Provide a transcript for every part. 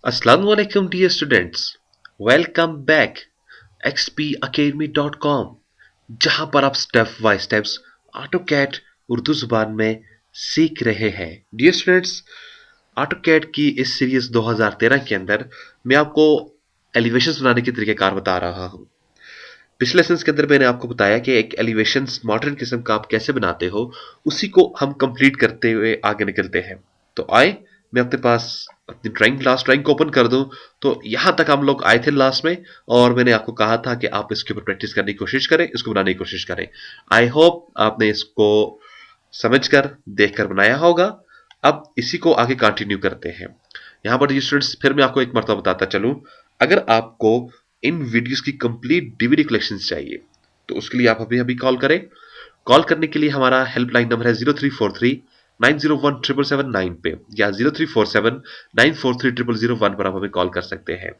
Assalamualaikum dear students, welcome back xpacademy.com जहां पर आप step by steps AutoCAD Urdu जुबान में सीख रहे हैं। डियर स्टूडेंट्स, ऑटोकैड की इस सीरीज 2013 के अंदर मैं आपको एलिवेशंस बनाने के तरीकेकार बता रहा हूं। पिछले लेसन के अंदर मैंने आपको बताया कि एक एलिवेशन मॉडर्न किस्म का आप कैसे बनाते हो, उसी को हम कंप्लीट करते हुए आगे निकलते हैं। तो आए मैं अपने पास अपनी लास्ट ड्राइंग को ओपन कर दूं। तो यहां तक हम लोग आए थे लास्ट में, और मैंने आपको कहा था कि आप इसके ऊपर प्रैक्टिस करने की कोशिश करें, इसको बनाने की कोशिश करें। आई होप आपने इसको समझकर देखकर बनाया होगा। अब इसी को आगे कंटिन्यू करते हैं। यहां पर स्टूडेंट्स, फिर मैं आपको एक मरतबा बताता चलूं, अगर आपको इन वीडियोस की कंप्लीट डीवीडी कलेक्शन चाहिए तो उसके लिए आप अभी अभी कॉल करें। कॉल करने के लिए हमारा हेल्पलाइन नंबर है 0343 901 777 9 पे, या 0347 943 0001 पर आप हमें कॉल कर सकते हैं।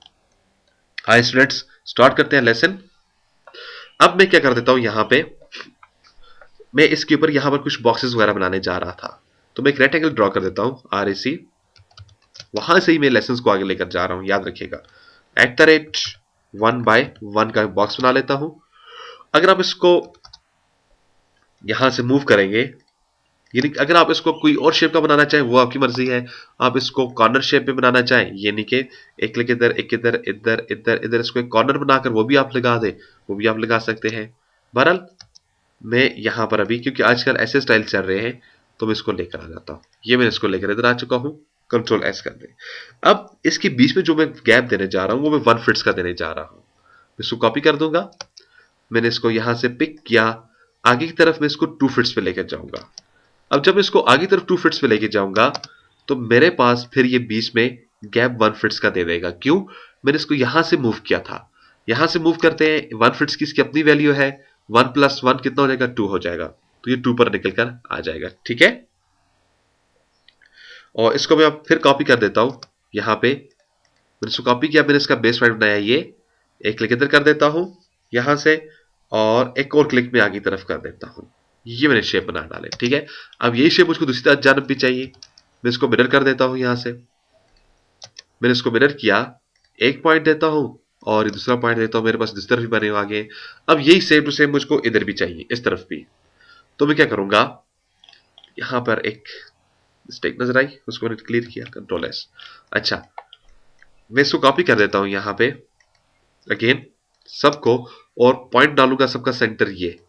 हाय स्टूडेंट्स, स्टार्ट करते हैं लेसन। अब मैं क्या कर देता हूं, यहां पे मैं इसके ऊपर यहां पर कुछ बॉक्सेस वगैरह बनाने जा रहा था, तो मैं एक रेक्टेंगल ड्रॉ कर देता हूं RAC। वहां से ही मैं लेसन को आगे लेकर जा रहा हूं, याद रखिएगा। @1 by 1 का बॉक्स बना लेता हूं। अगर आप इसको यहां से मूव करेंगे, यानी अगर आप इसको कोई और शेप का बनाना चाहें वो आपकी मर्जी है। आप इसको कॉर्नर शेप में बनाना चाहें, यानी कि एक क्लिक इधर, एक इधर, इधर इधर इधर, इसको एक कॉर्नर बनाकर वो भी आप लगा दे, वो भी आप लगा सकते हैं। बहरहाल मैं यहां पर अभी, क्योंकि आजकल ऐसे स्टाइल चल रहे हैं, तो मैं इसको लेकर आ जाता हूं। ये मैं इसको लेकर इधर आ चुका हूं। कंट्रोल S कर दे। अब इसके बीच में जो मैं गैप देने जा रहा हूं वो मैं 1 फिट्स का देने जा रहा हूं। इसको कॉपी कर दूंगा। मैंने इसको यहां से पिक किया, आगे की तरफ मैं इसको 2 फिट्स पे लेकर जाऊंगा। अब जब इसको आगे तरफ 2 फिट्स पे लेके जाऊंगा, तो मेरे पास फिर ये बीच में गैप 1 फिट्स का दे देगा। क्यों? मैंने इसको यहां से मूव किया था। यहां से मूव करते हैं, 1 फिट्स की इसकी अपनी वैल्यू है। 1 + 1 कितना हो जाएगा? 2 हो जाएगा। तो ये 2 पर निकल कर आ जाएगा। ठीक है, और इसको मैं अब फिर कॉपी कर देता हूं। यहां पे मैंने इसको कॉपी किया, मैंने इसका बेस पॉइंट बनाया, ये एक क्लिक इधर कर देता हूं यहां से, और एक और क्लिक में आगे तरफ कर देता हूं। ये मैंने शेप बना डाले। ठीक है, अब यही शेप मुझको दूसरी जानब भी चाहिए। मैं इसको मिरर कर देता हूं। यहां से मैंने इसको मिरर किया, एक पॉइंट देता हूं और दूसरा पॉइंट देता हूं। मेरे पास इस तरफ भी बने हुए आगे। अब यही सेम टू सेम मुझको इधर भी चाहिए, इस तरफ भी। तो मैं क्या करूंगा, यहां पर एक मिस्टेक नजर आई, उसको मैंने क्लियर किया, कंट्रोल S। अच्छा, मैं इसको कॉपी कर देता हूं यहां पे अगेन सबको, और पॉइंट डालूंगा सबका सेंटर ये।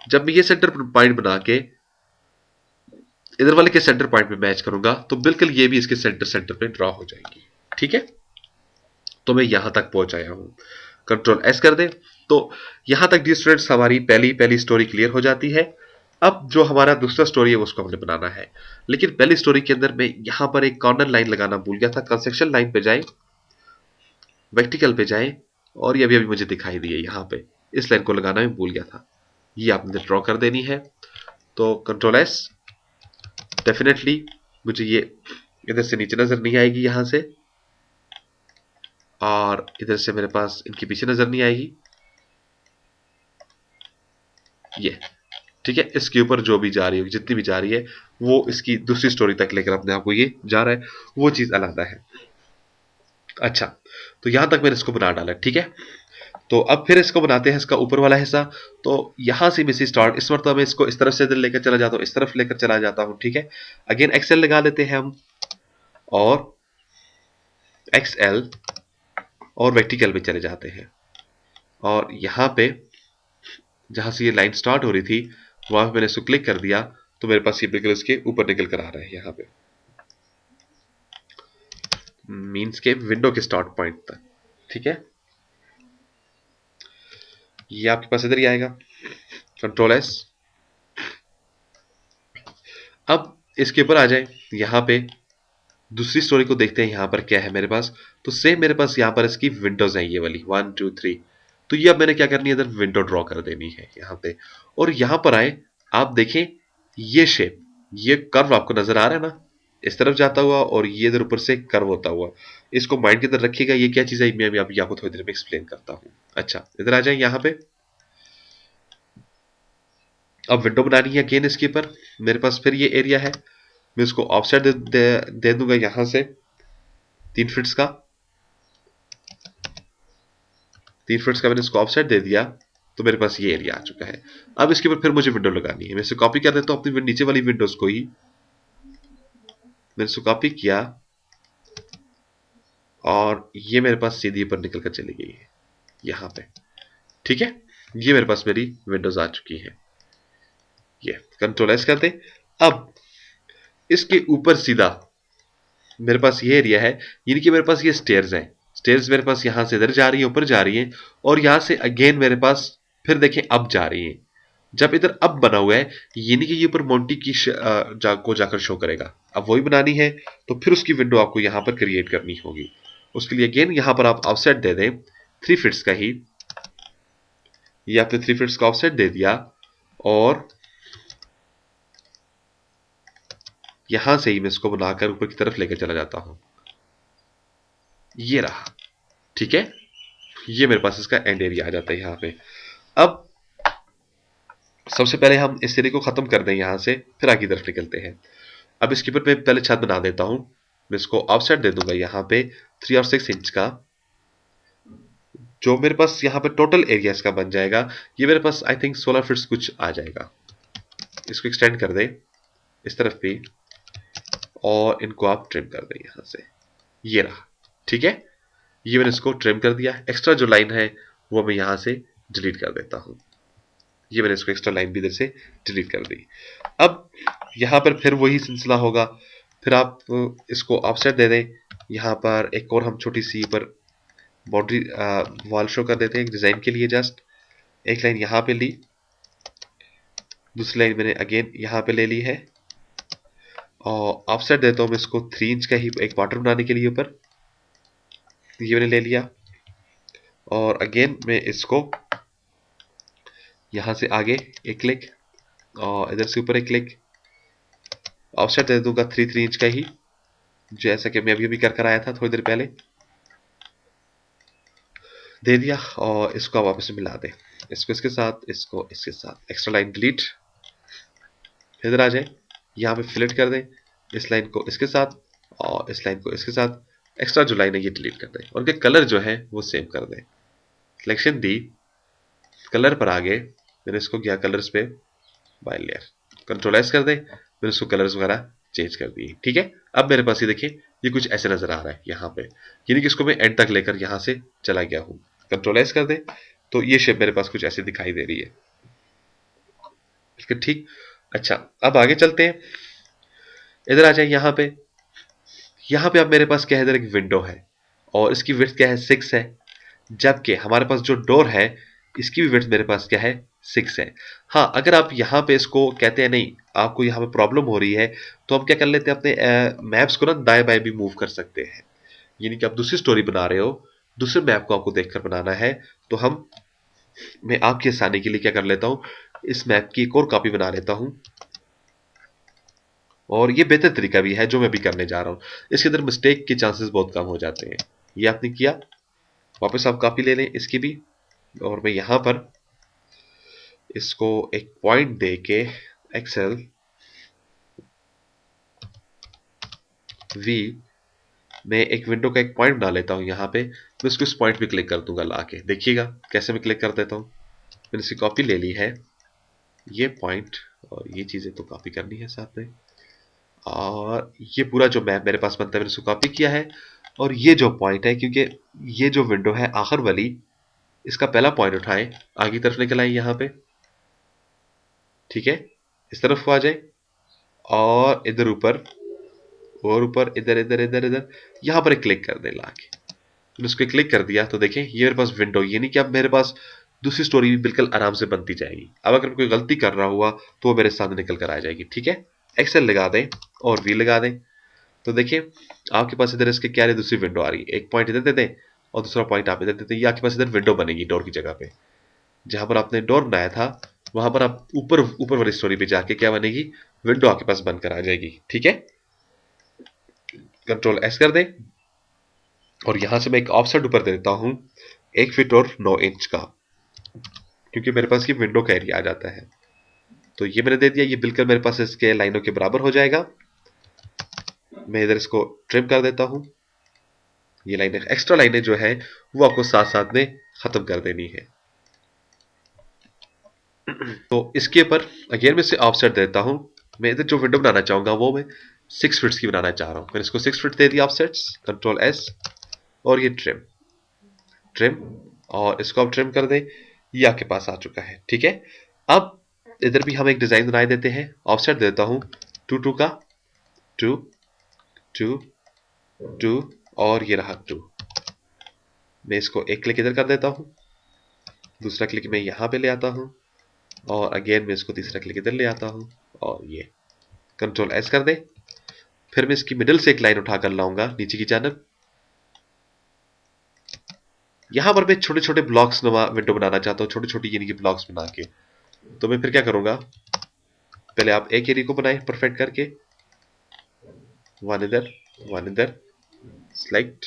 जब मैं ये सेंटर पॉइंट बना के इधर वाले के सेंटर पॉइंट पे मैच करूंगा, तो बिल्कुल ये भी इसके सेंटर पे ड्रॉ हो जाएगी। ठीक है, तो मैं यहां तक पहुंच आया हूं। कंट्रोल S कर दे। तो यहां तक डी स्टूडेंट्स हमारी पहली पहली स्टोरी क्लियर हो जाती है। अब जो हमारा दूसरा स्टोरी है उसको हमने बनाना है, लेकिन पहली स्टोरी के अंदर मैं यहां पर एक कॉर्नर लाइन लगाना भूल गया था। कंस्ट्रक्शन लाइन पे जाए, वर्टिकल पे जाए, और ये अभी मुझे दिखाई दी है यहां पे। इस लाइन को लगाना मैं भूल गया था, ये आपने ड्रॉ कर देनी है। तो कंट्रोल S। डेफिनेटली मुझे ये इधर से नीचे नजर नहीं आएगी यहां से, और इधर से मेरे पास इनके पीछे नजर नहीं आएगी ये। ठीक है, इसके ऊपर जो भी जा रही है, जितनी भी जा रही है, वो इसकी दूसरी स्टोरी तक लेकर अपने आप को ये जा रहा है, वो चीज अलग है। अच्छा, तो यहां तक मैंने इसको बना डाला। ठीक है, तो अब फिर इसको बनाते हैं, इसका ऊपर वाला हिस्सा। तो यहां से मैं स्टार्ट, इस मरतबा मैं इसको इस तरफ से लेकर चला जाता हूं, इस तरफ लेकर चला जाता हूं। ठीक है, अगेन एक्सएल लगा लेते हैं हम, और एक्सएल, और वर्टिकल पे चले जाते हैं। और यहां पे जहां से ये लाइन स्टार्ट हो रही थी, वहां पे मैंने इसको क्लिक कर दिया, तो मेरे पास ये बिल्कुल इसके ऊपर निकल कर आ रहा है। यहाँ पे मीन्स के विंडो के स्टार्ट पॉइंट तक। ठीक है, ये आपके पास इधर ही आएगा। Control S। अब इसके ऊपर आ जाए, यहां पे दूसरी स्टोरी को देखते हैं यहां पर क्या है मेरे पास। तो सेम मेरे पास यहां पर इसकी विंडोज है, ये वाली 1 2 3। तो ये अब मैंने क्या करनी है, इधर विंडो ड्रॉ कर देनी है यहां पे। और यहां पर आए, आप देखें ये शेप, ये कर्व आपको नजर आ रहा है ना, इस तरफ जाता हुआ, और ये इधर ऊपर से कर्व होता हुआ। इसको माइंड के अंदर रखिएगा, ये क्या चीज है मैं अभी आपको थोड़ी देर में एक्सप्लेन करता हूं। अच्छा, इधर आ जाए यहां पे। अब विंडो बनानी है अगेन इसके ऊपर। मेरे पास फिर ये एरिया है, मैं इसको ऑफसेट दे दूंगा यहां से 3 फिट्स का। 3 फीट्स का मैंने इसको ऑफसेट दे दिया, तो मेरे पास ये एरिया आ चुका है। अब इसके ऊपर फिर मुझे विंडो लगानी है। मैं इसे कॉपी कर देता हूँ अपनी नीचे वाली विंडोज को ही। मैंने इसको कॉपी किया और ये मेरे पास सीधी ऊपर निकल कर चली गई है यहाँ पे। ठीक है, ये मेरे पास मेरी विंडोज आ चुकी है। ये कंट्रोल एस कर दे। अब इसके ऊपर सीधा मेरे पास ये एरिया है, यानी कि मेरे पास ये स्टेयर्स हैं। स्टेयर्स मेरे पास यहां से इधर जा रही है, ऊपर जा रही है, और यहां से अगेन मेरे पास फिर देखें अब जा रही है। जब इधर अब बना हुआ है, यानी कि ये ऊपर मोंटी की को जाकर शो करेगा। अब वही बनानी है, तो फिर उसकी विंडो आपको यहां पर क्रिएट करनी होगी। उसके लिए अगेन यहां पर आप ऑफसेट दे दें 3 फीट्स का ही। ये आपने 3 फीट्स का ऑफसेट दे दिया और यहां से ही मैं इसको बनाकर ऊपर की तरफ लेकर चला जाता हूं। ये रहा। ठीक है, ये मेरे पास इसका एंड एरिया आ जाता है यहां पे। अब सबसे पहले हम इस एरिया को खत्म कर दें यहां से, फिर आगे की तरफ निकलते हैं। अब इसके ऊपर मैं पहले छत बना देता हूं। मैं इसको ऑफसेट दे दूंगा यहां पे 3 और 6 इंच का। जो मेरे पास यहां पे टोटल एरिया इसका बन जाएगा, ये मेरे पास आई थिंक 16 फीट्स कुछ आ जाएगा। इसको एक्सटेंड कर दे इस तरफ भी, और इनको आप ट्रिम कर दें यहां से। ये रहा। ठीक है, ये मैंने इसको ट्रिम कर दिया। एक्स्ट्रा जो लाइन है वो मैं यहां से डिलीट कर देता हूं। ये मैंने इसको एक्स्ट्रा लाइन भी इधर से डिलीट कर दी। अब यहां पर फिर वही सिलसिला होगा। फिर आप इसको ऑफसेट दे दें। यहां पर एक और हम छोटी सी पर बाउंड्री वॉल शो कर देते हैं डिजाइन के लिए। जस्ट एक लाइन यहां पे ली, दूसरी लाइन मैंने अगेन यहां पे ले ली है, और ऑफसेट देता हूं मैं इसको 3 इंच का ही एक बॉर्डर बनाने के लिए ऊपर। ये मैंने ले लिया, और अगेन मैं इसको यहां से आगे एक क्लिक और इधर से ऊपर एक क्लिक, ऑफसेट दे दूंगा 3 इंच का ही, जैसा कि मैं अभी अभी कर आया था थोड़ी देर पहले। दे दिया, और इसको आप वापस से मिला दें। इसको इसके साथ, इसको इसके साथ। Extra line delete. इधर आ जाए, यहाँ पे फिलेट कर दें इस लाइन को इसके साथ और इस लाइन को इसके साथ। एक्स्ट्रा जो लाइन है ये डिलीट कर दें, और उनके कलर जो है वो सेम कर दें। सिलेक्शन दी, कलर पर आगे मैंने इसको किया कलर्स पे बाय लेयर, कंट्रोल एस कर दें। मैंने इसको कलर्स वगैरह चेंज कर दिए। ठीक है, अब मेरे पास ये देखिए ये कुछ ऐसे नजर आ रहा है यहाँ पे, यानी कि इसको मैं एंड तक लेकर यहाँ से चला गया हूँ। कंट्रोल एस कर दें तो ये शेप मेरे पास कुछ ऐसे दिखाई दे रही है। ठीक, अच्छा अब आगे चलते हैं। इधर आ जाए यहाँ पे अब मेरे पास क्या है, इधर एक विंडो है और इसकी विड्थ क्या है 6 है, जबकि हमारे पास जो डोर है इसकी भी विड्थ मेरे पास क्या है 6 है। हाँ, अगर आप यहाँ पे इसको कहते हैं नहीं आपको यहाँ पे प्रॉब्लम हो रही है, तो हम क्या कर लेते हैं अपने मैप्स को ना दाएं बाएं भी मूव कर सकते हैं। यानी कि आप दूसरी स्टोरी बना रहे हो, दूसरे मैप को आपको देखकर बनाना है, तो मैं आपकी आसानी के लिए क्या कर लेता हूँ, इस मैप की एक और कॉपी बना लेता हूँ। और ये बेहतर तरीका भी है जो मैं भी करने जा रहा हूँ। इसके अंदर मिस्टेक के चांसेस बहुत कम हो जाते हैं। ये आपने किया, वापस आप कॉपी ले लें इसकी भी, और मैं यहां पर इसको एक पॉइंट दे के एक्सेल वी में एक विंडो का एक पॉइंट बना लेता हूं। यहां पे मैं इसको इस पॉइंट पे क्लिक कर दूंगा लाके, देखिएगा कैसे मैं क्लिक कर देता हूं। मैंने इसकी कॉपी ले ली है, ये पॉइंट और ये चीजें तो कॉपी करनी है साथ में, और ये पूरा जो मैप मेरे पास बनता है मैंने इसको कॉपी किया है। और ये जो पॉइंट है, क्योंकि ये जो विंडो है आखिर वाली, इसका पहला पॉइंट उठाएं, आगे तरफ निकल आए यहां पे। ठीक है, इस तरफ को आ जाए और इधर ऊपर और ऊपर, इधर इधर इधर इधर, यहां पर एक क्लिक कर दे लाके। मैंने उसको क्लिक कर दिया तो देखें ये मेरे पास विंडो, यानी कि अब मेरे पास दूसरी स्टोरी भी बिल्कुल आराम से बनती जाएगी। अब अगर कोई गलती कर रहा हुआ तो वो मेरे सामने निकल कर आ जाएगी। ठीक है, एक्सेल लगा दें और वी लगा दें, तो देखिए आपके पास इधर इसके क्या दूसरी विंडो आ रही है। एक पॉइंट इधर दे दें और दूसरा पॉइंट आप इधर देते हैं, ये आपके पास इधर विंडो बनेगी डोर की जगह पे। जहां पर आपने डोर बनाया था वहां पर आप ऊपर ऊपर वाली स्टोरी पे जाके क्या बनेगी, विंडो आपके पास बनकर आ जाएगी। ठीक है, कंट्रोल एस कर दें, और यहां से मैं एक ऑफसेट ऊपर दे देता हूं 1 फीट और 9 इंच का, क्योंकि मेरे पास ये विंडो का एरिया आ जाता है। तो ये मैंने दे दिया, ये बिल्कुल मेरे पास इसके लाइनों के बराबर हो जाएगा। मैं इधर इसको ट्रिम कर देता हूं। ये लाइनें एक्स्ट्रा लाइनें जो है वो आपको साथ साथ में खत्म कर देनी है। तो इसके ऊपर अगेन मैं इसे ऑफसेट देता हूं। मैं इधर जो विंडो बनाना चाहूंगा वो मैं 6 फीट्स की बनाना चाह रहा हूं। मैंने इसको 6 फीट दे दिया ऑफसेट्स, कंट्रोल एस, और ये ट्रिम ट्रिम, और इसको अब ट्रिम कर दें। ये आपके पास आ चुका है, ठीक है। अब इधर भी हम एक डिजाइन बनाए देते हैं। ऑफसेट देता हूं 2 2 का, 2 2 2, और ये रहा 2। मैं इसको एक क्लिक इधर कर देता हूं, दूसरा क्लिक मैं यहां पे ले आता हूं, और अगेन मैं इसको तीसरा क्लिक इधर ले आता हूं, और ये कंट्रोल एस कर दे। फिर मैं इसकी मिडिल से एक लाइन उठाकर लाऊंगा नीचे की जानब। यहां पर मैं छोटे छोटे ब्लॉक्स नुमा विंडो बनाना चाहता हूं, छोटे छोटे यानी कि ब्लॉक्स बना के। तो मैं फिर क्या करूंगा, पहले आप एक एरिया को बनाए परफेक्ट करके, वन इधर, सिलेक्ट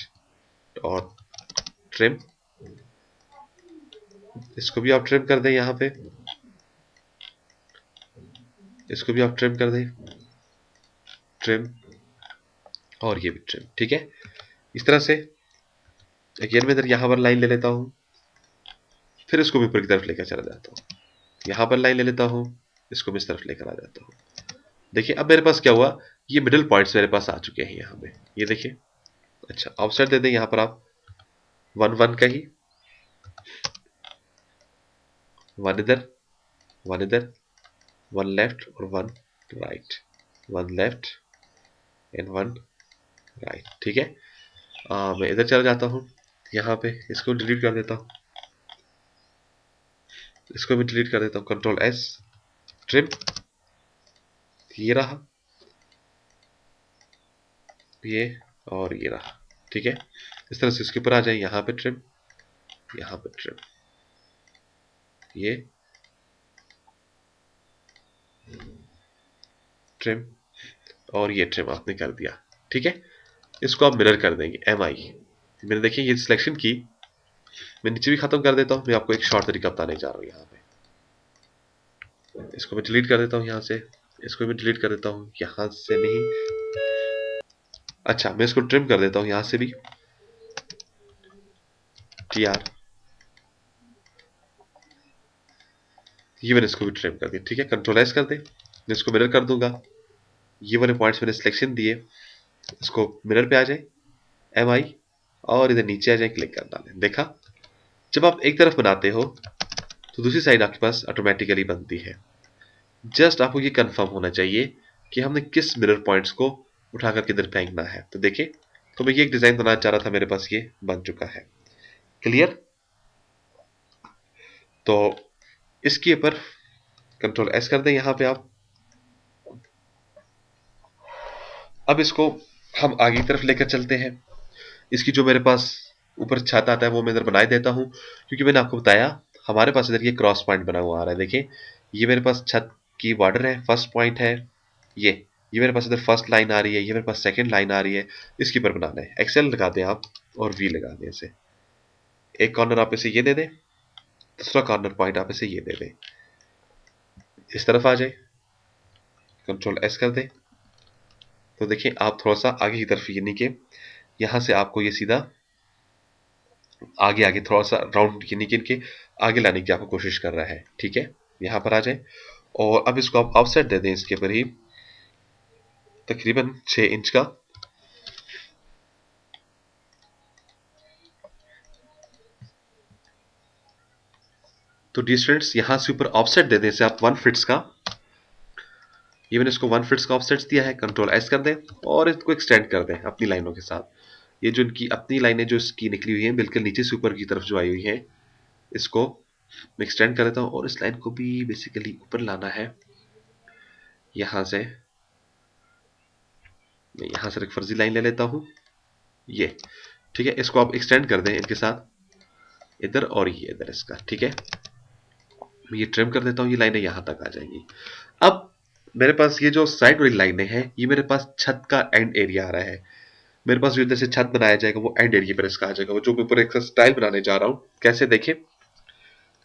और ट्रिम। इसको भी आप ट्रिम कर दें, यहां पे इसको भी आप ट्रिम कर दें, ट्रिम, और ये भी ट्रिम, ठीक है। इस तरह से अगेन मैं इधर यहां पर लाइन ले लेता हूं, फिर इसको भी ऊपर की तरफ लेकर चला जाता हूं, यहां पर लाइन ले लेता हूं, इसको भी इस तरफ लेकर आ जाता हूं। देखिए अब मेरे पास क्या हुआ, ये मिडिल पॉइंट्स मेरे पास आ चुके हैं यहां पे, ये देखिए। अच्छा ऑफसेट दे दें यहां पर आप 1 1 का ही, वन इधर, वन लेफ्ट और one right, one left and one right, ठीक है। मैं इधर चला जाता हूं, यहां पे इसको डिलीट कर देता हूं, इसको भी डिलीट कर देता हूं, कंट्रोल एस, ट्रिम, ये रहा, ये, और ये रहा, ठीक है। इस तरह से इसके ऊपर आ जाए, यहां पे ट्रिम, यहां पे ट्रिम, ये ट्रिम, और ये ट्रिम आपने कर दिया, ठीक है। इसको आप मिरर कर देंगे MI। मैंने देखिए ये सिलेक्शन की, मैं नीचे भी खत्म कर देता हूं। मैं आपको एक शॉर्ट तरीका बताने जा रहा हूं। यहाँ पे इसको मैं डिलीट कर देता हूं, यहाँ से इसको भी डिलीट कर देता हूं, यहाँ से नहीं। अच्छा मैं इसको ट्रिम कर देता हूं, यहाँ से भी TR, ये मैंने इसको भी ट्रिम कर दिया, ठीक है। कंट्रोल एस कर दे, मैं इसको मिरर कर दूंगा। ये वाले पॉइंट्स मैंने सिलेक्शन दिए, इसको मिरर पे आ जाए MI, और इधर नीचे आ जाए, क्लिक कर डालें। देखा, जब आप एक तरफ बनाते हो तो दूसरी साइड आपके पास ऑटोमेटिकली बनती है। जस्ट आपको ये कंफर्म होना चाहिए कि हमने किस मिरर पॉइंट्स को उठाकर किधर फेंकना है। तो देखिए, तो मैं ये एक डिजाइन बनाना चाह रहा था, मेरे पास ये बन चुका है, क्लियर। तो इसके ऊपर कंट्रोल एस कर दें यहां पे आप। अब इसको हम आगे की तरफ लेकर चलते हैं। इसकी जो मेरे पास ऊपर छत आता है वो मैं इधर बनाए देता हूं, क्योंकि मैंने आपको बताया हमारे पास इधर ये क्रॉस पॉइंट बना हुआ आ रहा है। देखिए ये मेरे पास छत की बॉर्डर है, फर्स्ट पॉइंट है, ये मेरे पास इधर फर्स्ट लाइन आ रही है, ये मेरे पास सेकंड लाइन आ रही है। इसके ऊपर बनाना है, एक्सेल लगा दें आप और वी लगा दें इसे। एक कॉर्नर आप इसे ये दे दें, दूसरा कॉर्नर पॉइंट आप इसे ये दे दें, इस तरफ आ जाए, कंट्रोल एस कर दें। तो देखिए आप थोड़ा सा आगे की तरफ, यानी कि यहां से आपको ये सीधा आगे आगे थोड़ा सा राउंड यानी कि इनके आगे लाने की आपको कोशिश कर रहा है, ठीक है। यहां पर आ जाए, और अब इसको आप ऑफसेट दे दें इसके ऊपर ही तकरीबन 6 इंच का। तो डिस्टेंस यहां से ऊपर ऑफसेट दे दें इसे आप 1 फिट्स का। ये मैंने इसको 1 फिट्स का ऑफसेट दिया है, कंट्रोल एस कर दें और इसको एक्सटेंड कर दें अपनी लाइनों के साथ। ये जो इनकी अपनी लाइनें जो इसकी निकली हुई हैं बिल्कुल नीचे से ऊपर की तरफ जो आई हुई है, इसको मैं एक्सटेंड कर देता हूं, और इस लाइन को भी बेसिकली ऊपर लाना है। यहां से मैं यहां से एक फर्जी लाइन ले लेता हूं, ये, ठीक है। इसको आप एक्सटेंड कर दें इनके साथ, इधर और ये इधर इसका, ठीक है। मैं ये ट्रिम कर देता हूं, ये लाइनें यहां तक आ जाएंगी। अब मेरे पास ये जो साइड वाली लाइनें हैं, ये मेरे पास छत का एंड एरिया आ रहा है। मेरे पास जो इधर से छत बनाया जाएगा वो एंड एरिया पर इसका आ जाएगा, वो जो मैं ऊपर एक स्टाइल बनाने जा रहा हूं। कैसे देखें,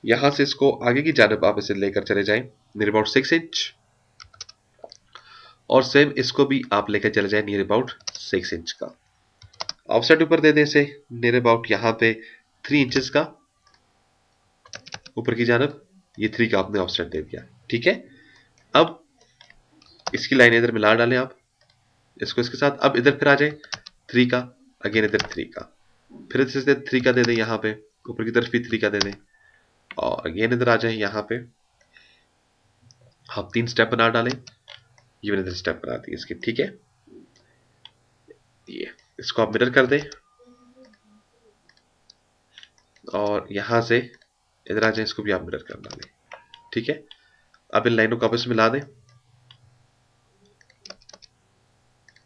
यहां से इसको आगे की जानब आप इसे लेकर चले जाएं नियर अबाउट 6 इंच, और सेम इसको भी आप लेकर चले जाएं नियर अबाउट 6 इंच का। ऑफसेट ऊपर दे दें इसे नियर अबाउट यहां पे 3 इंचेस का, ऊपर की जानब ये 3 का आपने ऑफसेट दे दिया। ठीक है, अब इसकी लाइन इधर मिला डालें आप इसको इसके साथ। अब इधर फिर आ जाए 3 का, अगेन इधर 3 का, फिर इसे 3 का दे दें यहाँ पे, ऊपर की तरफ भी 3 का दे दें, और अगेन इधर आ जाए यहाँ पे आप 3 स्टेप बना डालें। ये मैंने इधर स्टेप बना दी इसकी। ठीक है, ये इसको आप मिरर कर दें और यहां से इधर आ जाए, इसको भी आप मिरर कर डालें। ठीक है, अब इन लाइनों को आपस में मिला दें,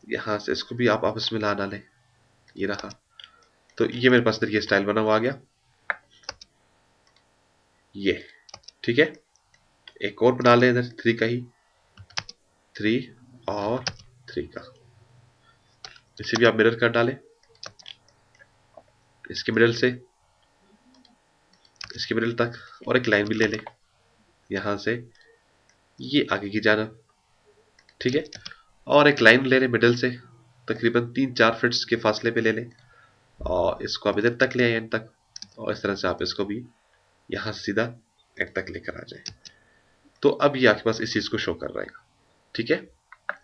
यहां से इसको भी आप आपस में मिला डालें। ये रहा, तो ये मेरे पास इधर ये स्टाइल बना हुआ आ गया ये। ठीक है, एक और बना लें इधर 3 का ही, 3 और 3 का, इसे भी आप मिरर कर डालें। इसके मिडल से इसके मिडल तक, और एक लाइन भी ले लें यहां से ये आगे की जानब। ठीक है, और एक लाइन ले लें मिडल से, तकरीबन 3-4 फीट्स के फासले पे ले लें, और इसको आप इधर तक ले आए एंड तक, और इस तरह से आप इसको भी यहां से सीधा एंड तक लेकर आ जाए। तो अब ये आपके पास इस चीज को शो कर रहेगा। ठीक है,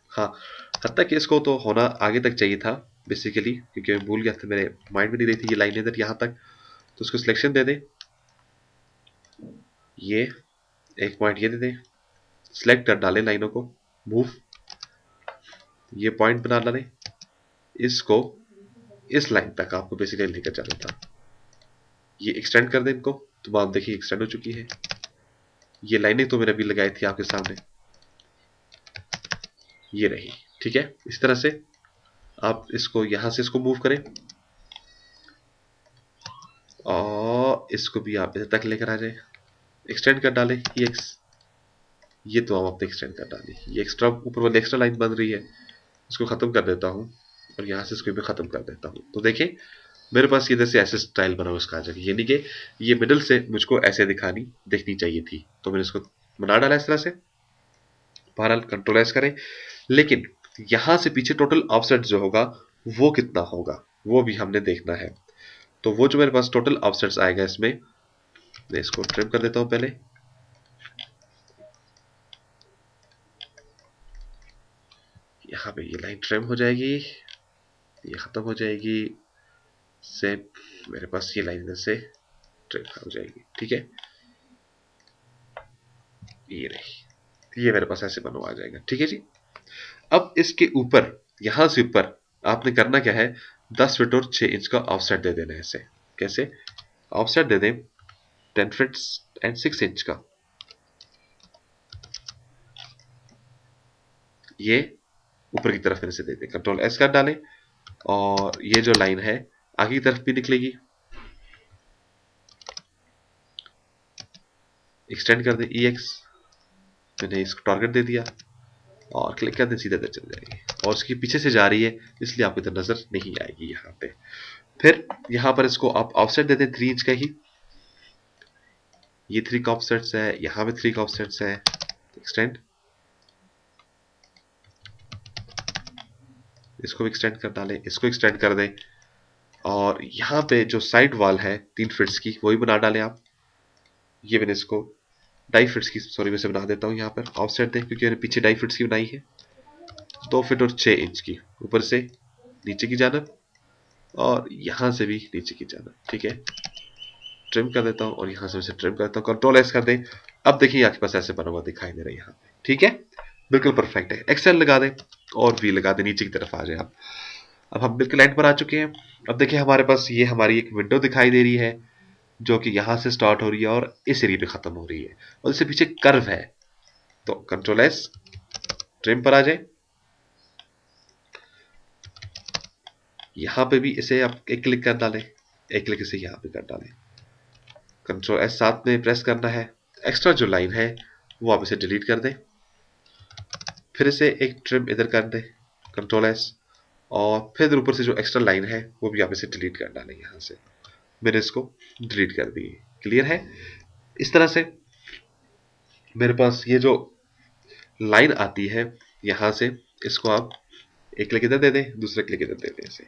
हाँ, हद तक इसको तो होना आगे तक चाहिए था बेसिकली, क्योंकि मैं भूल गया था, मेरे माइंड में नहीं रही थी ये लाइन इधर यहाँ तक। तो उसको सिलेक्शन दे दें, ये एक पॉइंट ये दे दें, सिलेक्ट कर डालें लाइनों को, मूव, ये पॉइंट बना डालें, इसको इस लाइन तक आपको बेसिकली लेकर जाना था। ये एक्सटेंड कर दें इनको, तो आप देखिए एक्सटेंड हो चुकी है। ये लाइनें तो मैंने अभी लगाई थी आपके सामने, ये रही। ठीक है, इस तरह से आप इसको यहां से इसको मूव करें, और इसको भी आप इधर तक लेकर आ जाए, एक्सटेंड कर डालें। ये तो आप अपने एक्सटेंड कर डालें। ये एक्स्ट्रा ऊपर वाली एक्स्ट्रा लाइन बन रही है, इसको खत्म कर देता हूँ, और यहां से इसको भी खत्म कर देता हूँ। तो देखिए मेरे पास इधर से ऐसे स्टाइल बना हुआ इसका आ जाएगा, यानी कि ये मिडल से मुझको ऐसे देखनी चाहिए थी, तो मैंने इसको बना डाला इस तरह से। बहरहाल कंट्रोल एस करें, लेकिन यहां से पीछे टोटल ऑफसेट जो होगा वो कितना होगा वो भी हमने देखना है। तो वो जो मेरे पास टोटल ऑफसेट्स आएगा इसमें, मैं इसको ट्रिम कर देता हूं पहले। यहाँ पे ये लाइन ट्रिम हो जाएगी, ये खत्म हो जाएगी, सेम मेरे पास ये लाइन इधर से ट्रिम हो जाएगी। ठीक है, ये रही, ये मेरे पास ऐसे बना आ जाएगा। ठीक है जी, अब इसके ऊपर यहां से ऊपर आपने करना क्या है, 10 फीट और 6 इंच का ऑफसेट दे देना है। ऐसे कैसे ऑफसेट दे दें, 10 फीट एंड 6 इंच का, ये ऊपर की तरफ से दे दें, कंट्रोल एस कर डालें, और ये जो लाइन है आगे की तरफ भी निकलेगी, एक्सटेंड कर दें EX, मैंने इसको टारगेट दे दिया, और क्लिक कर दें, सीधा इधर चल जाएगी, और उसकी पीछे से जा रही है इसलिए आपको इधर नजर नहीं आएगी यहाँ पे। फिर यहाँ पर इसको आप ऑफसेट दे दें 3 इंच का ही, ये 3 का ऑफसेट्स है, यहाँ पे 3 का ऑफसेट्स है, एक्सटेंड, इसको भी एक्सटेंड कर डालें, इसको एक्सटेंड कर दें, और यहाँ पे जो साइड वॉल है 3 फीट्स की वही बना डालें आप। ये मैंने इसको 2.5 फीट्स की, सॉरी, मैं से बना देता हूँ यहाँ पर ऑफसेट दें, क्योंकि मैंने पीछे 2.5 फीट्स की बनाई है, 2 फीट और 6 इंच की ऊपर से नीचे की जानब, और यहाँ से भी नीचे की जानब। ठीक है, ट्रिम कर देता हूँ, और यहाँ से इसे ट्रिम कर देता हूँ, कंट्रोल एस कर दें। अब देखिए आपके पास ऐसे बना हुआ दिखाई दे रहा है यहाँ पे। ठीक है, बिल्कुल परफेक्ट है। एक्सेल लगा दें और वी लगा दें, नीचे की तरफ आ जाए आप। अब हम बिल्कुल एंड पर आ चुके हैं। अब देखिए हमारे पास ये हमारी एक विंडो दिखाई दे रही है, जो कि यहां से स्टार्ट हो रही है और इस एरिया पे खत्म हो रही है, और इससे पीछे कर्व है। तो कंट्रोल एस, ट्रिम पर आ जाए, यहां पे भी इसे आप एक क्लिक कर डालें, एक क्लिक इसे यहां पे कर डालें, कंट्रोल एस साथ में प्रेस करना है। एक्स्ट्रा जो लाइन है वो आप इसे डिलीट कर दें, फिर इसे एक ट्रिम इधर कर दें, कंट्रोल एस, और फिर ऊपर से जो एक्स्ट्रा लाइन है वो भी आप इसे डिलीट कर डालें। यहां से मैंने इसको डिलीट कर दी, क्लियर है। इस तरह से मेरे पास ये जो लाइन आती है यहां से, इसको आप एक क्लिक इधर दे दें, दूसरा क्लिक इधर दे दें इसे,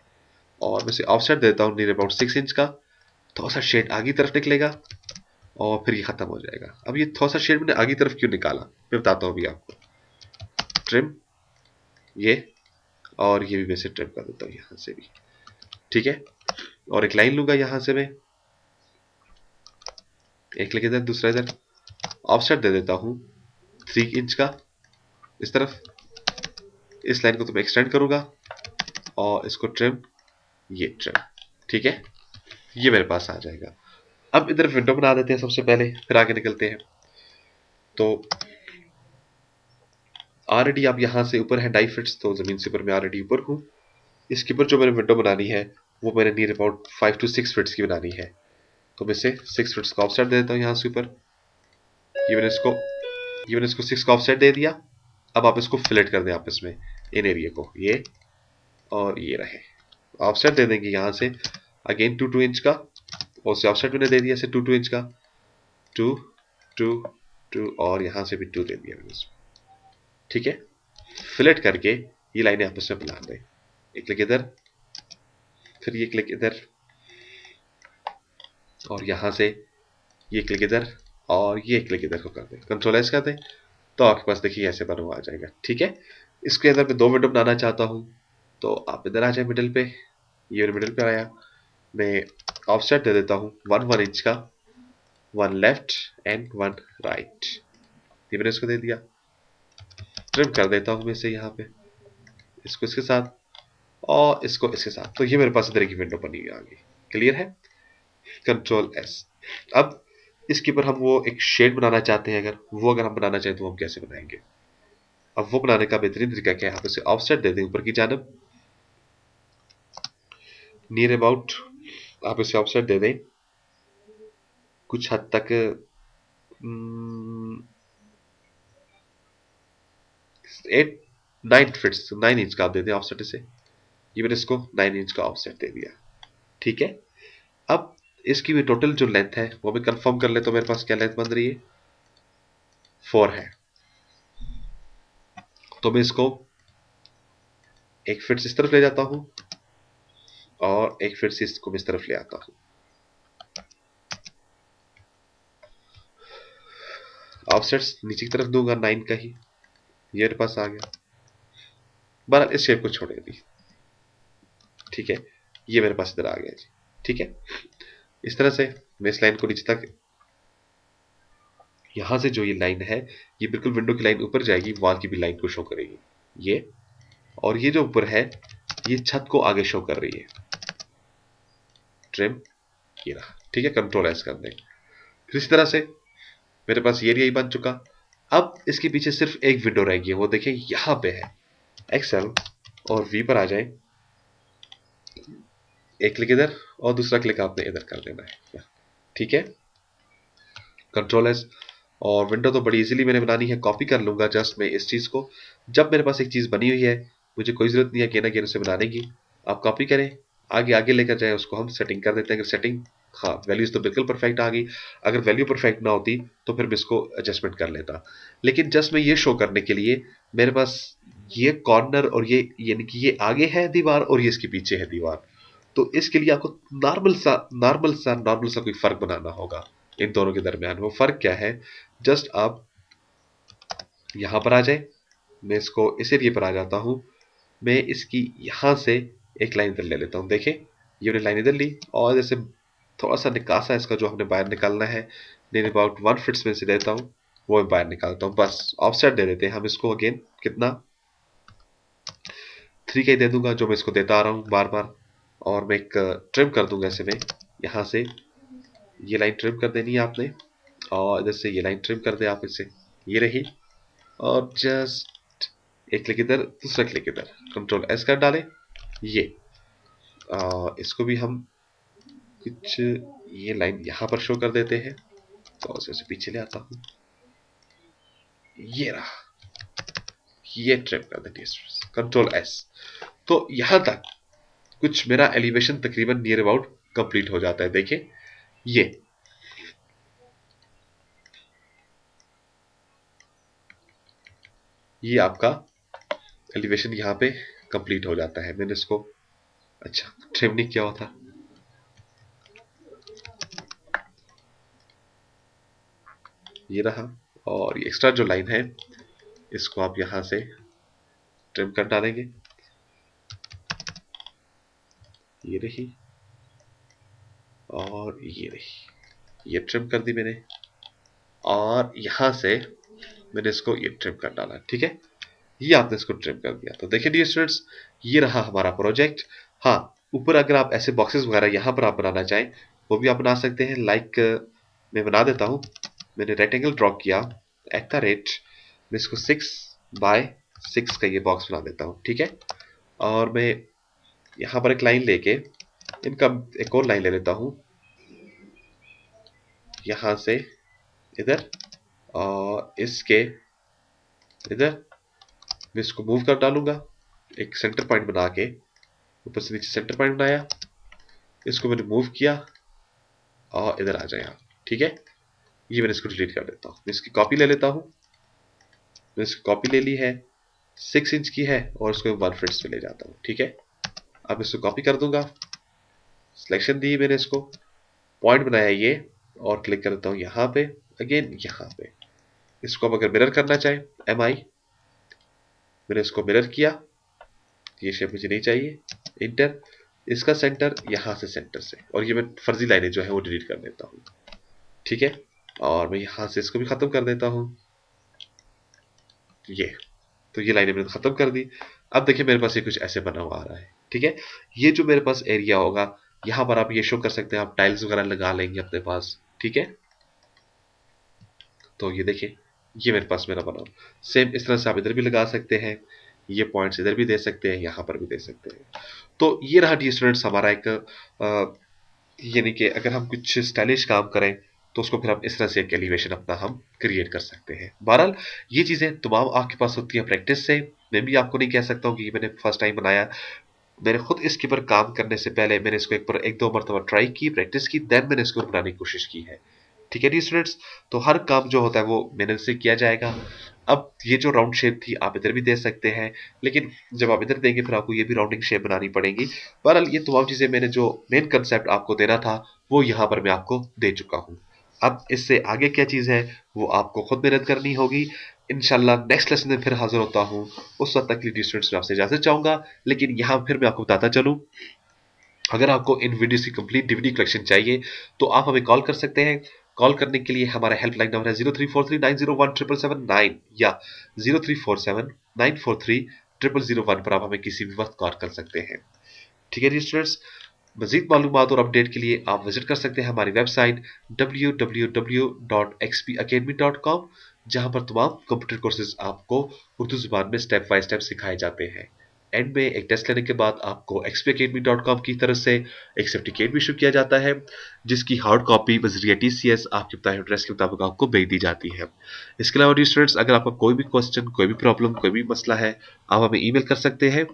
और मैं इसे ऑफसेट देता हूं नियर अबाउट 6 इंच का, थोड़ा सा शेड आगे की तरफ निकलेगा, और फिर ये खत्म हो जाएगा। अब ये थोड़ा सा शेड मैंने आगे तरफ क्यों निकाला मैं बताता हूँ अभी आपको। ट्रिम ये, और ये भी वैसे ट्रिम कर देता हूँ यहाँ से भी, ठीक है। और एक लाइन लूंगा यहाँ से मैं, एक लेके इधर दूसरा इधर, ऑफसेट दे देता हूँ 3 इंच का इस तरफ। इस लाइन को तो मैं एक्सटेंड करूंगा और इसको ट्रिम, ये ट्रिम, ठीक है। ये मेरे पास आ जाएगा। अब इधर विंडो बना देते हैं सबसे पहले, फिर आगे निकलते हैं। तो ऑलरेडी आप यहाँ से ऊपर है डाई फिट्स, तो जमीन से ऊपर मैं ऑलरेडी ऊपर हूँ। इसके ऊपर जो मैंने विंडो बनानी है वो मैंने नियर अबाउट 5 to 6 फिट्स की बनानी है। तो मैं इसे 6 फिट्स का ऑफसेट दे देता हूँ यहाँ से ऊपर। ये मैंने इसको 6 का ऑफसेट दे दिया। अब आप इसको फिलेट कर दें आपस में इन एरिया को, ये और ये रहे। ऑफसेट दे देंगे यहाँ से अगेन 2 इंच का, और से ऑफसेट मैंने दे दिया इसे 2 इंच का, 2 2 2, और यहाँ से भी 2 दे दिया मैंने, ठीक है। फिलेट करके ये लाइनें आपस में मिला दें, एक क्लिक इधर, फिर ये क्लिक इधर, और यहाँ से ये क्लिक इधर और ये क्लिक इधर को कर दें, कंट्रोल एस कर दें, तो आपके पास देखिए ऐसे बना हुआ आ जाएगा, ठीक है। इसके अंदर मैं 2 विंडो बनाना चाहता हूँ, तो आप इधर आ जाए मिडिल पे, ये मिडिल पे आया। मैं ऑफसेट दे देता हूँ 1 इंच का, 1 लेफ्ट एंड 1 राइट, ये मैंने इसको दे दिया। ट्रिम कर देता हूँ मैं इसे यहाँ पे, इसको इसके साथ और इसको इसके साथ, तो ये मेरे पास इधर की विंडो बनी हुई आ गई, क्लियर है। Control S. अब इसके ऊपर हम वो एक शेड बनाना चाहते हैं, अगर हम बनाना चाहें तो हम कैसे बनाएंगे। अब वो बनाने का बेहतरीन तरीका क्या है, आप इसे ऑफसेट दे दें ऊपर की जानब, नियर अबाउट आप इसे ऑफसेट दे दें कुछ हद तक 8 9 फिट्स, 9 इंच का आप दे दें ऑफसेट इसे। ये मैंने इसको 9 इंच का ऑफसेट दे दिया, ठीक है। अब इसकी भी टोटल जो लेंथ है वो भी कंफर्म कर ले, तो मेरे पास क्या लेंथ बन रही है, 4 है। तो मैं इसको 1 फिट इस तरफ ले जाता हूं और 1 फिट से इसको इस तरफ ले आता हूं। ऑफसेट्स नीचे की तरफ दूंगा 9 का ही, ये मेरे पास आ गया। बहरहाल इस शेप को छोड़े अभी, ठीक है। ये मेरे पास इधर आ गया जी, ठीक है। इस तरह से मैं इस लाइन को नीचे तक, यहां से जो ये लाइन है ये बिल्कुल विंडो की लाइन ऊपर जाएगी, वॉल की भी लाइन को शो करेगी ये, और ये जो ऊपर है ये छत को आगे शो कर रही है। ट्रिम, ये रहा, ठीक है। कंट्रोल एस कर दें। फिर इस तरह से मेरे पास ये एरिया ही बन चुका। अब इसके पीछे सिर्फ एक विंडो रहेगी, वो देखिए यहां पे है। एक्सेल और वी पर आ जाए, एक क्लिक इधर और दूसरा क्लिक आपने इधर कर देना है, ठीक है। Control S. और विंडो तो बड़ी इजीली मैंने बनानी है, कॉपी कर लूंगा जस्ट मैं इस चीज को। जब मेरे पास एक चीज बनी हुई है मुझे कोई जरूरत नहीं है कि ना उसे बनाने की, आप कॉपी करें आगे आगे लेकर जाए, उसको हम सेटिंग कर देते हैं। अगर सेटिंग, हाँ वैल्यूज तो बिल्कुल परफेक्ट आ गई, अगर वैल्यू परफेक्ट ना होती तो फिर मैं इसको एडजस्टमेंट कर लेता। लेकिन जस्ट मैं ये शो करने के लिए मेरे पास ये कॉर्नर और ये, यानी कि ये आगे है दीवार और ये इसके पीछे है दीवार, तो इसके लिए आपको नॉर्मल सा कोई फर्क बनाना होगा इन दोनों के दरमियान। वो फर्क क्या है, जस्ट आप यहां पर आ जाए, मैं इसको इस एरिया पर आ जाता हूं, मैं इसकी यहां से एक लाइन इधर ले लेता हूं, देखें ये मैंने लाइन इधर ली, और जैसे थोड़ा सा निकासा इसका जो हमने बाहर निकालना है, नियर अबाउट 1 फिट्स में से देता हूं, वो मैं बाहर निकालता हूं। बस ऑफसेट दे देते हैं हम इसको, अगेन कितना 3 का ही दे दूंगा जो मैं इसको देता आ रहा हूं बार बार। और मैं एक ट्रिम कर दूंगा ऐसे में, यहां से ये लाइन ट्रिम कर देनी है आपने, और इधर से ये लाइन ट्रिम कर दे आप इसे, ये रही। और जस्ट एक क्लिक इधर दूसरा क्लिक इधर, कंट्रोल एस कर डालें। ये इसको भी हम कुछ ये लाइन यहां पर शो कर देते हैं, तो उसे पीछे ले आता हूं, ये रहा, ये ट्रिम कर देती है, कंट्रोल एस। तो यहां तक कुछ मेरा एलिवेशन तकरीबन नियर अबाउट कंप्लीट हो जाता है, देखिए ये आपका एलिवेशन यहाँ पे कंप्लीट हो जाता है। मैंने इसको, अच्छा ट्रिम नहीं किया हुआ था, ये रहा। और ये एक्स्ट्रा जो लाइन है इसको आप यहां से ट्रिम कर डालेंगे। ये रही और ये रही, ये ट्रिम कर दी मैंने। और यहां से मैंने इसको ये ट्रिम कर डाला। ठीक है, ये आपने इसको ट्रिम कर दिया। तो देखिए डियर स्टूडेंट्स, ये रहा हमारा प्रोजेक्ट। हाँ, ऊपर अगर आप ऐसे बॉक्सेस वगैरह यहाँ पर आप बनाना चाहें वो भी आप बना सकते हैं। लाइक मैं बना देता हूँ। मैंने रेक्टेंगल ड्रॉ किया एट द रेट, मैं इसको 6x6 का ये बॉक्स बना देता हूँ। ठीक है, और मैं यहाँ पर एक लाइन लेके इनका एक और लाइन ले लेता हूँ यहाँ से इधर, और इसके इधर मैं इसको मूव कर डालूंगा। एक सेंटर पॉइंट बना के ऊपर से नीचे सेंटर पॉइंट बनाया, इसको मैंने मूव किया और इधर आ जाए। ठीक है, ये मैंने इसको डिलीट कर देता हूँ। मैं इसकी कॉपी ले लेता हूँ। मैं इसकी कॉपी ले ली है, 6 इंच की है, और इसको 1 फिट्स में ले जाता हूँ। ठीक है, अब इसको कॉपी कर दूंगा। सिलेक्शन दी मैंने, इसको पॉइंट बनाया ये, और क्लिक कर देता हूँ यहाँ पे, अगेन यहाँ पे। इसको अब अगर मिरर करना चाहे MI, मैंने इसको मिरर किया, ये शेप मुझे नहीं चाहिए, इंटर। इसका सेंटर यहाँ से सेंटर से, और ये मैं फर्जी लाइनें जो है वो डिलीट कर देता हूँ। ठीक है, और मैं यहाँ से इसको भी खत्म कर देता हूँ। ये तो ये लाइनें मैंने खत्म कर दी। अब देखिए मेरे पास ये कुछ ऐसे बना हुआ आ रहा है। ठीक है, ये जो मेरे पास एरिया होगा यहाँ पर आप ये शो कर सकते हैं, आप टाइल्स वगैरह लगा लेंगे अपने पास। ठीक है, तो ये देखिए ये मेरे पास मेरा बना। सेम इस तरह से आप इधर भी लगा सकते हैं, ये पॉइंट्स इधर भी दे सकते हैं, यहाँ पर भी दे सकते हैं। तो ये रहा डियर स्टूडेंट्स हमारा एक यानी कि अगर हम कुछ स्टाइलिश काम करें तो उसको फिर हम इस तरह से एक एलिवेशन अपना हम क्रिएट कर सकते हैं। बहरहाल ये चीज़ें तमाम आपके पास होती है प्रैक्टिस से। मैं भी आपको नहीं कह सकता हूँ कि मैंने फर्स्ट टाइम बनाया। मैंने खुद इसके ऊपर काम करने से पहले मैंने इसको एक दो मरतबा ट्राई की, प्रैक्टिस की, देन मैंने इसको बनाने की कोशिश की है। ठीक है डी स्टूडेंट्स, तो हर काम जो होता है वो मेहनत से किया जाएगा। अब ये जो राउंड शेप थी आप इधर भी दे सकते हैं, लेकिन जब आप इधर देंगे फिर आपको ये भी राउंडिंग शेप बनानी पड़ेगी। बहरहाल ये तमाम चीज़ें मैंने जो मेन कंसेप्ट आपको देना था वो यहाँ पर मैं आपको दे चुका हूँ। अब इससे आगे क्या चीज़ है वो आपको खुद मेहनत करनी होगी। इंशाल्लाह नेक्स्ट लेसन में फिर हाजिर होता हूँ। उस वक्त तक के लिए स्टूडेंट्स मैं आपसे इजाजत चाहूंगा, लेकिन यहाँ फिर मैं आपको बताता चलूँ, अगर आपको इन वीडियोस की कंप्लीट डीवीडी कलेक्शन चाहिए तो आप हमें कॉल कर सकते हैं। कॉल करने के लिए हमारा हेल्पलाइन नंबर है 0343901779 या 0347943001 पर आप हमें किसी भी वक्त कॉल कर सकते हैं। ठीक है जी स्टूडेंट्स, मजीद मालूमात और अपडेट के लिए आप विजिट कर सकते हैं हमारी वेबसाइट www.xpacademy.com, जहां पर तमाम कंप्यूटर कोर्सेज आपको उर्दू जुबान में स्टेप बाय स्टेप सिखाए जाते हैं। एंड में एक टेस्ट लेने के बाद आपको xpacademy.com की तरफ से एक सर्टिफिकेट भी इशू किया जाता है, जिसकी हार्ड कॉपी वज़रिया TCS आपके बताए एड्रेस के मुताबिक आपको भेज दी जाती है। इसके अलावा स्टूडेंट्स, अगर आपका कोई भी क्वेश्चन, कोई भी प्रॉब्लम, कोई भी मसला है, आप हमें ईमेल कर सकते हैं।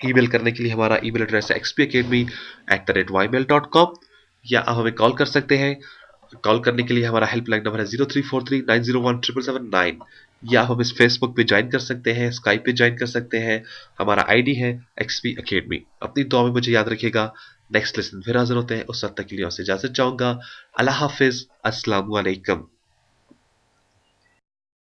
ईमेल करने के लिए हमारा ईमेल एड्रेस है xpacademy@ymail.com, या आप हमें कॉल कर सकते हैं। कॉल करने के लिए हमारा हेल्पलाइन नंबर है 0343901779, या आप हमें फेसबुक पे ज्वाइन कर सकते हैं, स्काइप पे ज्वाइन कर सकते हैं। हमारा आईडी है XP Academy। अपनी दुआ में मुझे याद रखिएगा। नेक्स्ट लेसन फिर हाजिर होते हैं, उस वक्त तक के लिए आपसे इजाजत चाहूंगा। अल्लाह हाफिज, अस्सलाम वालेकुम।